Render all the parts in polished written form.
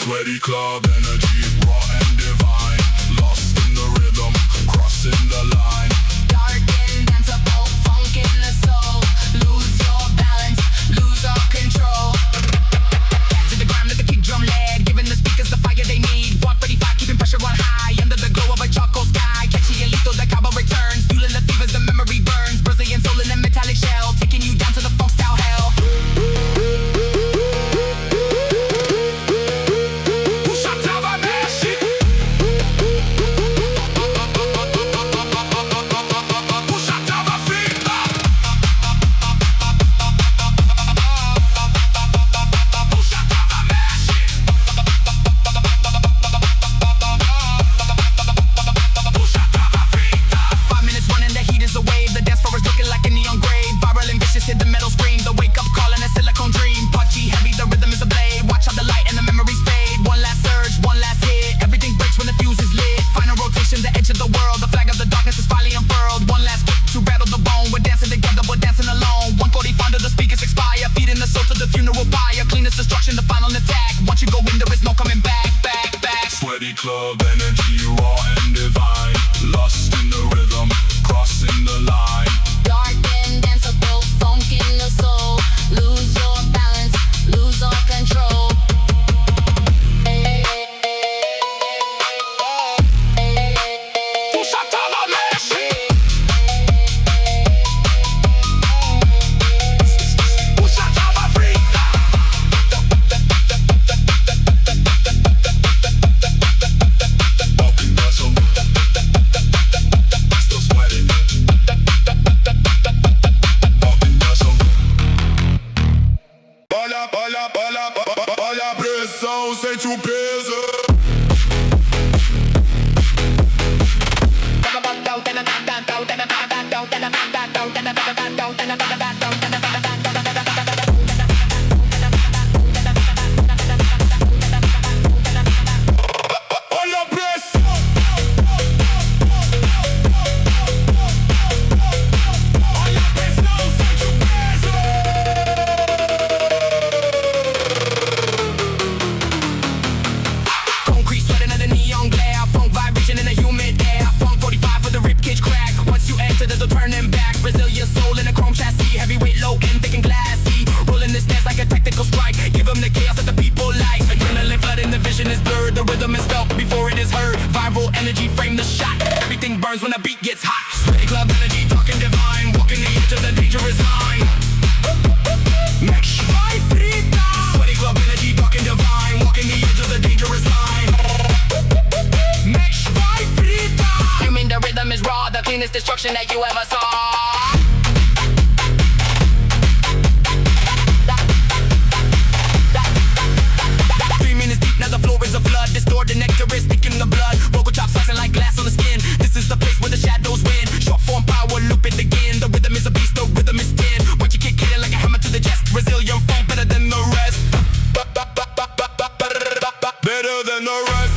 Sweaty club energy, raw and divine. Lost in the rhythm, crossing the line. Dark and danceable, funk in the soul. Lose your balance, lose all control. Back to the ground, let the kick drum lead, giving the speakers the fire they need. 145, keeping pressure on high, under the glow of a charcoal sky. Catchy and lethal, the cowbell returns, fueling the fevers, the memory burns. Brazilian soul in a metallic shell, taking you down to the funk style hell. Destruction, the final attack. Once you go in, there is no coming back, back, back. Sweaty club energy, raw and divine. Lost in the rhythm, crossing the line. Dark and danceable, funk in the soul. Lose your balance, lose all control. Olha a pressão, sente o peso. Turning back, Brazilian soul in a chrome chassis, heavyweight, low end, thick and glassy. Rolling this dance like a tactical strike. Give them the chaos that the people like. Adrenaline flooding, the vision is blurred. The rhythm is felt before it is heard. Viral energy, frame the shot. Everything burns when the beat gets hot. Sweaty club energy, talking divine. Walking the edge of the dangerous line. Sweaty club energy, talking divine. Walking the edge of the dangerous line. You mean the rhythm is raw, the cleanest destruction that you ever saw. 3 minutes deep, now the floor is a flood. Distorted nectar is thick in the blood. Vocal chops slicing like glass on the skin. This is the place where the shadows win. Short form power, loop it again. The rhythm is a beast, the rhythm is thin. Watch you kick it like a hammer to the chest. Brazilian funk better than the rest. Better than the rest.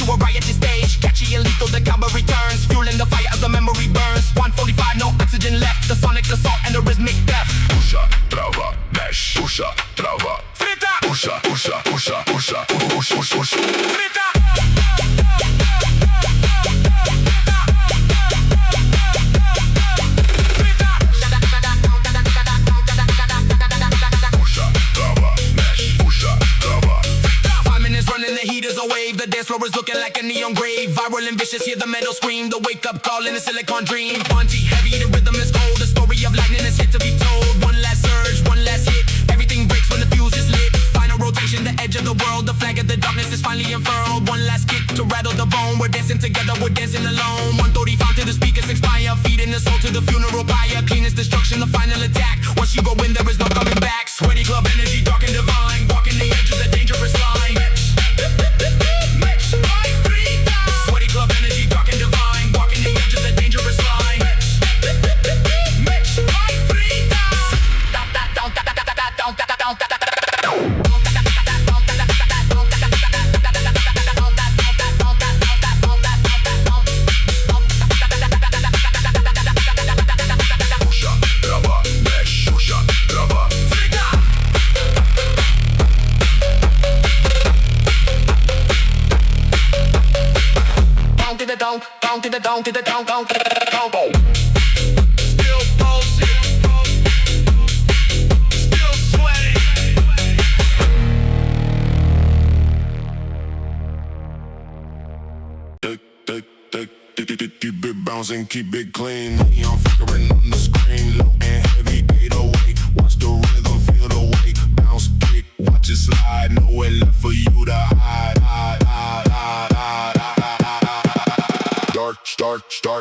to a riotous stage. Catchy and lethal, the cavalry returns, fueling the fire of the memory burns. 145, no oxygen left. The sonic assault and the rhythmic death. Pusha, trava, mexe. Pusha, trava, Frita, pusha, pusha, pusha, pusha, pusha, pusha, pusha. frita. Pusha, trava, mexe. Pusha, trava. 5 minutes running, the heat is a wave. The dance floor is looking like a neon grave. Viral and vicious, hear the metal scream. The wake up call in a silicon dream. Punchy, heavy, the rhythm is cold. The story of lightning is yet to be told. One last surge, one last hit. Everything breaks when the fuse is lit. Final rotation, the edge of the world. The flag of the darkness is finally unfurled. One last kick to rattle the bone. We're dancing together, we're dancing alone. 135 to the speakers expire. Feeding the soul to the funeral pyre. Cleanest destruction, the final attack. Once you go in, there is no coming back. Sweaty club energy, dark and divine. Walking the edge of the dangerous line. Sweaty club energy, dark and divine. Walking the edge of the dangerous line. Pusha, trava, mexe. Pusha, trava. Down to the down, down to the down to the down, down to the down. Still pulsing, still sweating. Keep it bouncing, keep it clean. Neon flickering on the screen, low and heavy, 808. Watch the rhythm, feel the weight. Bounce, kick, watch it slide. Nowhere left for you to hide.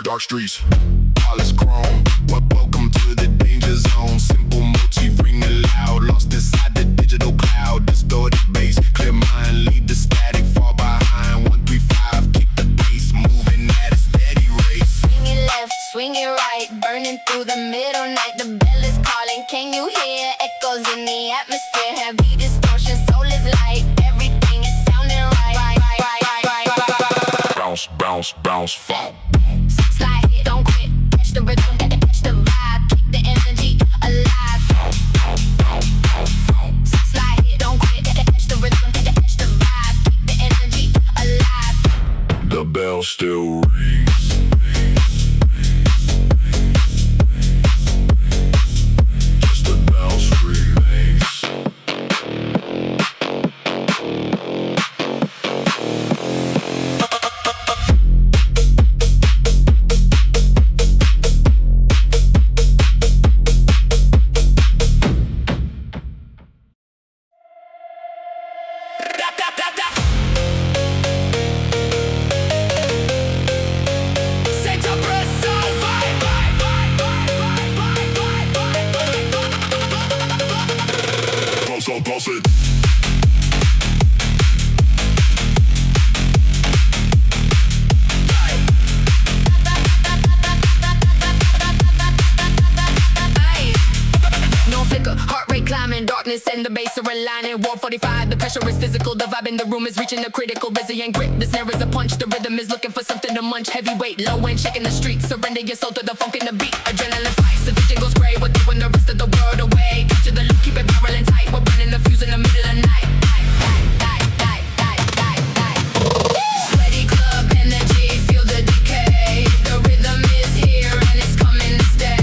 Dark streets, polished chrome. Welcome to the danger zone. Simple motif, ring it loud. Lost inside the digital cloud. Distorted bass, clear mind, leave the static far behind. 135, kick the pace, moving at a steady rate. Swing it left, swing it right, burning through the middle night. The bell is calling, can you hear? Echoes in the atmosphere, heavy distortion, soul is light. Everything is sounding right. Bounce, bounce, bounce, fall. Slide it, don't quit, catch the rhythm, catch the vibe, keep the energy alive. Slide it, don't quit, catch the rhythm, catch the vibe, keep the energy alive. The bell still rings. Just the bounce remains. Pulse it. No flicker, heart rate climbing, darkness and the bass are aligning. 145, the pressure is physical, the vibe in the room is reaching the critical. Busy and grip, the snare is a punch, the rhythm is looking for something to munch. Heavyweight, low end, shaking the street, surrender your soul to the funk and the beat. Adrenaline fights, the vision goes gray, we're throwing the rest of the world away. Capture the loop, keep it barreling tight, we're burning the fuse in the middle of the night. Sweaty club energy, feel the decay. The rhythm is here and it's coming to stay.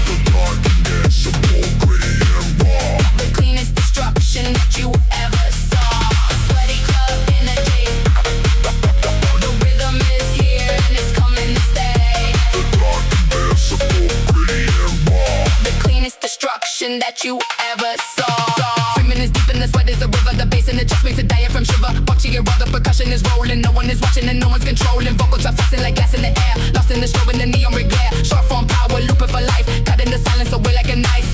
The darkness, simple, gritty and raw. The cleanest destruction that you ever saw. Sweaty club energy. The rhythm is here and it's coming to stay. The darkness, simple, gritty and raw. The cleanest destruction that you ever saw. 3 minutes deep in the sweat is a river. The bass in the chest makes a diaphragm shiver. Watching it while the percussion is rolling. No one is watching and no one's controlling. Vocal trap flashing like gas in the air. Lost in the strobe and the neon red glare. Short form power, looping for life. Cutting the silence away like a knife.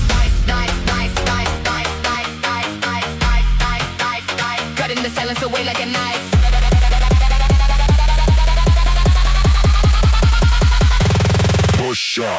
Cutting the silence away like a knife. Pusha.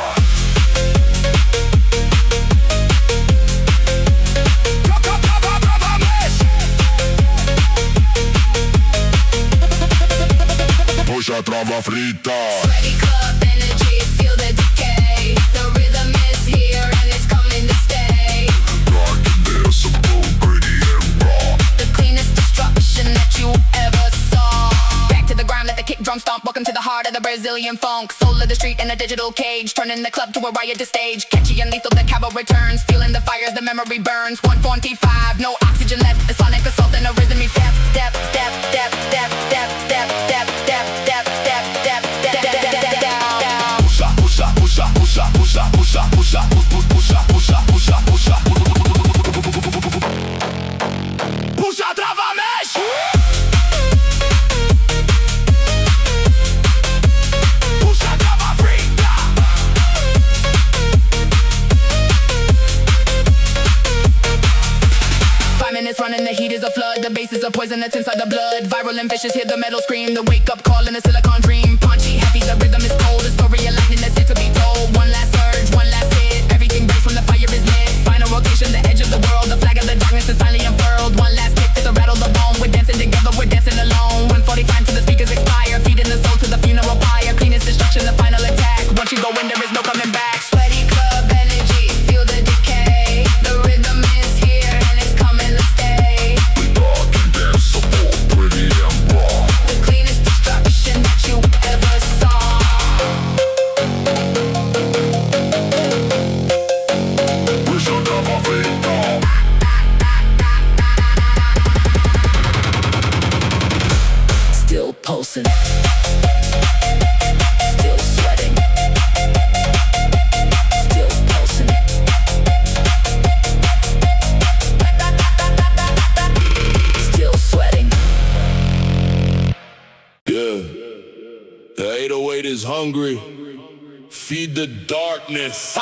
trova frita. Sweaty club energy, feel the decay. The rhythm is here and it's coming to stay. Dark and decibel, gritty and raw. The cleanest destruction that you ever saw. Back to the grind, let the kick drum stomp. Welcome to the heart of the Brazilian funk. Soul of the street in a digital cage, turning the club to a riot stage. Catchy and lethal, the cabo returns. Feeling the fires, the memory burns. 145, no oxygen left. The sonic assault and a rhythm me step, step, step, step, step, step, step, step, step, step, step, step, step, down. Puxa, puxa, puxa, puxa, puxa, puxa, puxa, puxa, puxa, puxa, puxa. Puxa, trava, mexe. Puxa, trava, frita. 5 minutes running, the heat is a flood. The bass is a poison that's inside the blood. Viral and vicious, hear the metal scream. The wake up call in a silicon dream. Punchy, heavy, the rhythm is cold. A story aligning that's yet to be told. One last surge, one last hit. Everything breaks when the fire is lit. Final rotation, the edge of the world. The flag of the darkness is finally unfurled. One last kick to rattle the bone. We're dancing together, we're dancing alone. 145 till the speakers expire. Feeding the soul to the funeral pyre. Cleanest destruction, the final attack. Once you go in, there is no coming back. Sweaty club energy, feel the decay. The rhythm is here and it's coming to stay. Dark and decibel, gritty and raw. The cleanest destruction that you ever saw. Puxa, trava, frita. Still pulsing. Still sweating. Still pulsing. Still sweating. Yeah, the 808 is hungry. Feed the darkness.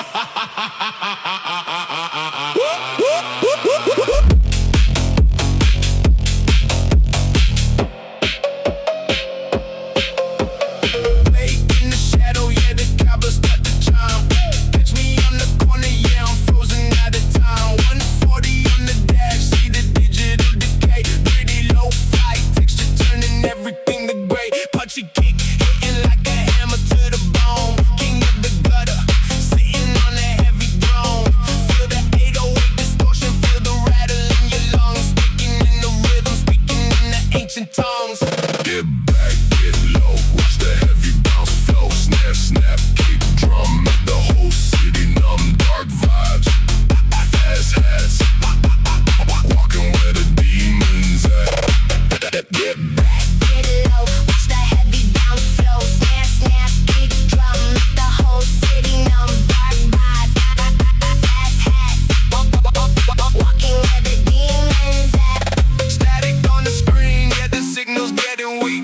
Late in the shadow, yeah, the cobblers start to chime. Catch me on the corner, yeah, I'm frozen out of time. 140 on the dash, see the digital decay. Pretty low flight, texture turning everything to gray. Punchy kick, hitting like a hammer to the bone. King of the gutter, sitting on a heavy throne. Feel the 808 distortion, feel the rattle in your lungs. Speaking in the rhythm, speaking in the ancient tongues. Get back, get low, watch the heavy bounce flow. Snap, snap, kick drum, make the whole city numb. Dark vibes, fast hats, walking where the demons at. Get back. Get low, watch the heavy bounce flow. Snap, snap, kick drum, make the whole city numb. Dark vibes, fast hats, walking where the demons at. Static on the screen, yeah, the signal's getting weak.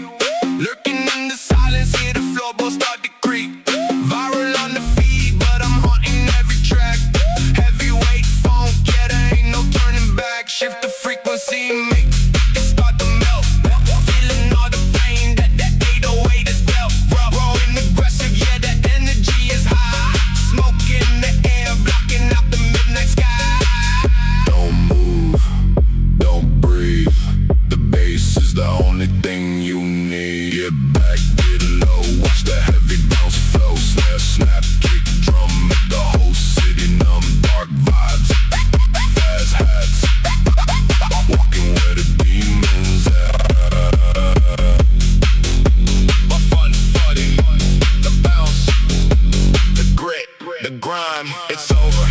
Lurking in the silence, hear the floorboards start to creak. Viral on the feed, but I'm haunting every track. Heavyweight phone, yeah, there ain't no turning back. Shift the frequency, make it start to melt. Feeling all the pain that 808 has dealt. Raw and aggressive, yeah, the energy is high. Smoke in the air, blocking out the midnight sky. Don't move, don't breathe. The bass is the only thing you need. Get back, get low, watch the heavy bounce flow. Snap, snap, kick drum, make the whole city numb. Dark vibes, fast hats, walking where the demons at. My fun, funny, the bounce, the grit, the grime, it's over.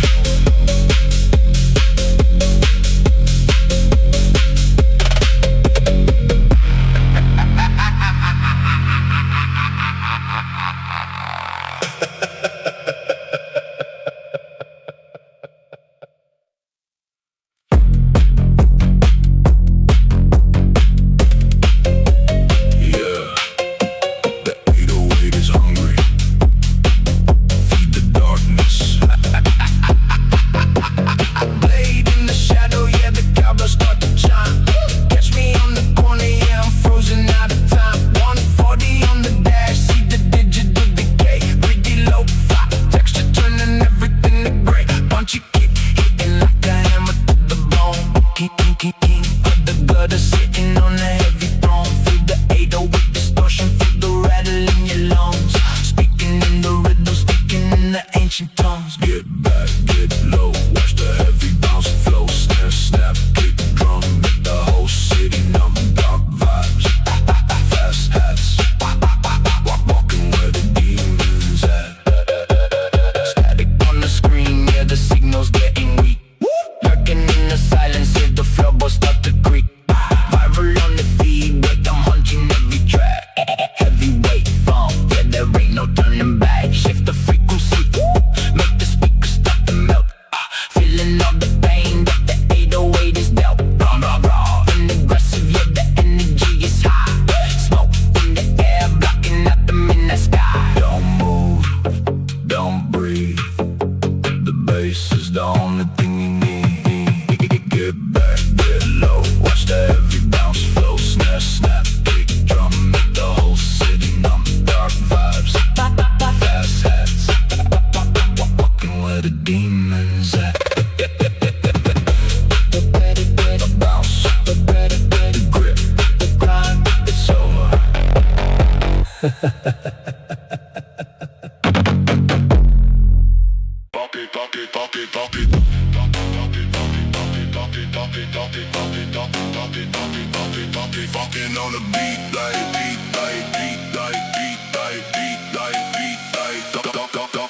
Funkin' on the beat like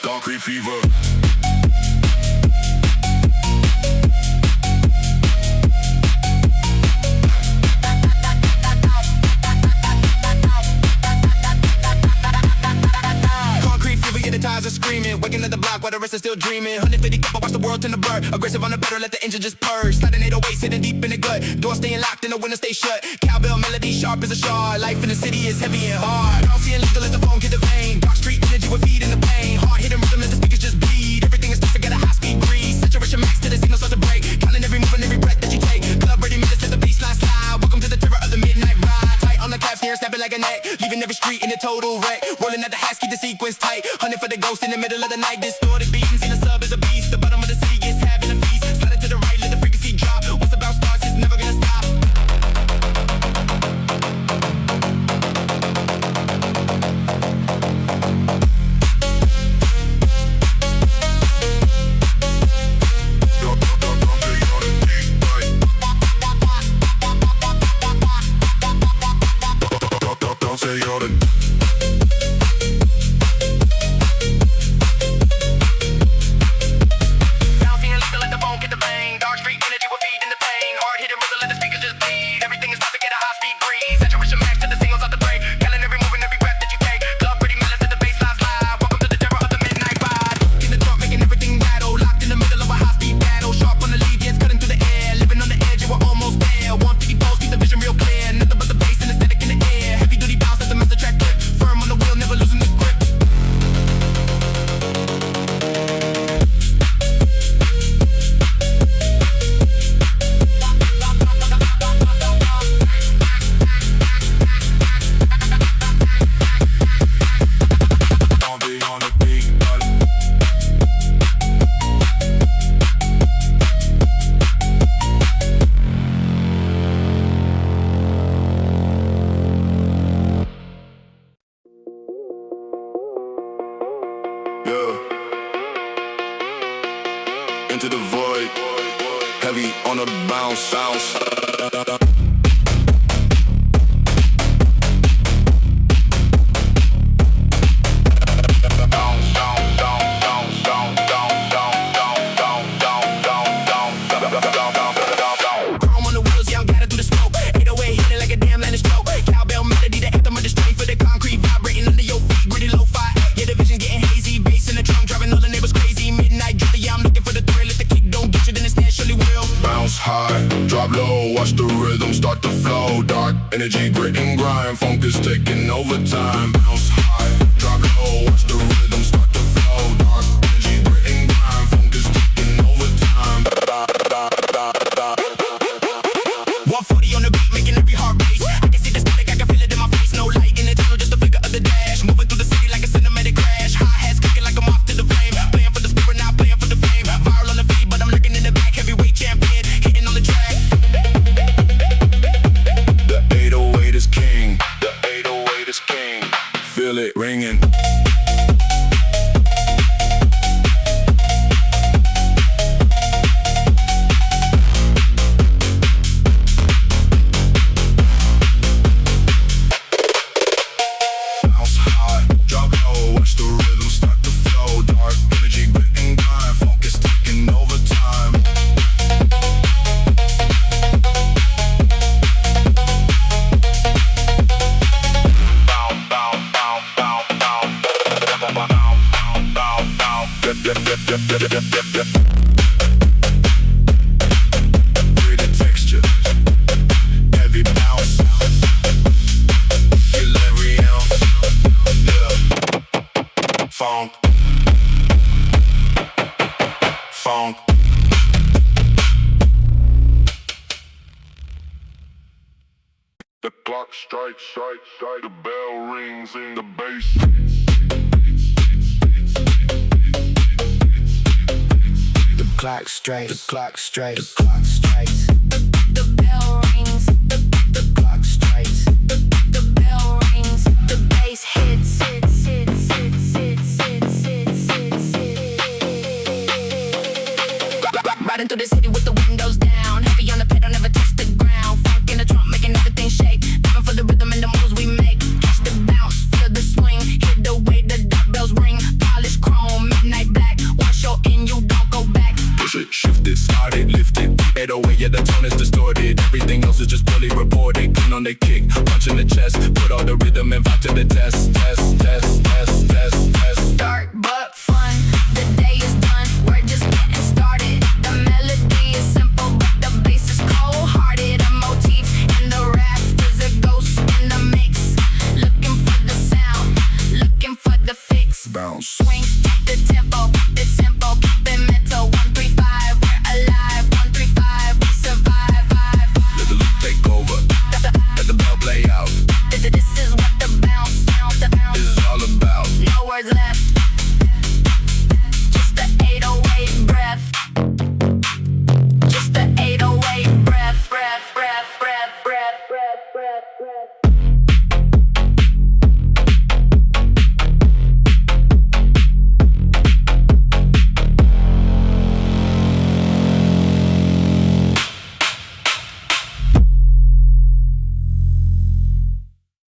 concrete fever. Concrete fever, yeah, the tires are screaming. Waking at the block while the rest are still dreaming. 150 cup, I watch the world turn to bird. Aggressive on the pedal, let the engine just purge. Sliding 808s, hitting deep in the gut. Door staying locked and the window stay shut. Cowbell melody, sharp as a shard. Life in the city is heavy and hard. Bouncing lethal, let the phone hit the vein. Dark street energy with feet in the pain. Hard hitting rhythm, let the speakers just bleed. Everything is perfect at a high speed breeze. Saturation max till the signal start to break. Counting every move and every breath that you take. Club ready minutes, let the baseline slide. Welcome to the terror of the midnight ride. Tight on the calf, near snapping like a neck. Leaving every street in a total wreck. Rolling at the hash, keep the sequence tight. Hunting for the ghost in the middle of the night. Distorted beats, see the sub is a beast. The bottom of the city is having a feast. Slide it to the right, let the frequency drop. Once the bounce starts, it's never gonna stop. Don't say you're the Bouncing lethal, let the phone hit the vein. Dark street energy with feet in the pain. Hard hitting rhythm, let the speakers just bleed. Everything is perfect at a high speed breeze. Saturation max till the signals out the break. Counting every move and every breath that you take. Club pretty minutes, let the baseline slide. Welcome to the terror of the midnight ride. In the dark, making everything rattle. Locked in the middle of a high speed battle. Sharp on the lead, yeah, it's cutting through the air. Living on the edge, yeah, we're almost there. 150 poles, keep the vision real clear. Nothing but the bass and the static in the air. Heavy duty bounce, let the master track clip. Firm on the wheel, never losing the grip. Don't be on the beat, but yeah. Into the void, heavy on the bounce sounds. Chrome on the wheels, yeah, I'm guided through the smoke. 808 hitting like a damn landing stroke. Cowbell melody, the anthem of the street. For the concrete vibrating under your feet. Gritty lo-fi, yeah, the vision getting hazy. Bass in the trunk, driving all the neighbors crazy. Midnight drifter, yeah, I'm looking for the thrill. If the kick don't get you, then the snare surely will. Bounce high, drop low, watch the rhythm start to flow. Dark energy, grit and grind, funk is taking over time. Bounce high, drop low, watch the rhythm start to flow. Dark energy, grit and grind, funk is taking over time. 140 on the beat, making every heart race. I can see the static, I can feel it in my face. No light in the tunnel, just the flicker of the dash. Moving through the city like a cinematic crash. Hi-hats clicking like I'm off to the flame. Playing for the spirit, now playing for the fame. Viral on the feed, but I'm lurking in the back. Heavyweight champion, hitting on the track. The 808 is king, the 808 is king. Feel it ringing. Bounce high, drop low, watch the rhythm start to flow. Dark energy, grit and grind, funk is taking over time. Pretty texture, heavy bounce. Feel every ounce, yeah. Phonk, phonk. The clock strikes, the bell rings in the bass. The clock strikes, the clock strikes, the clock strikes. The bell rings, The clock strikes. the bell rings, the bass hits. they clean on their kick. Punch in the chest, put all the rhythm and vibe to the test, test, test, test.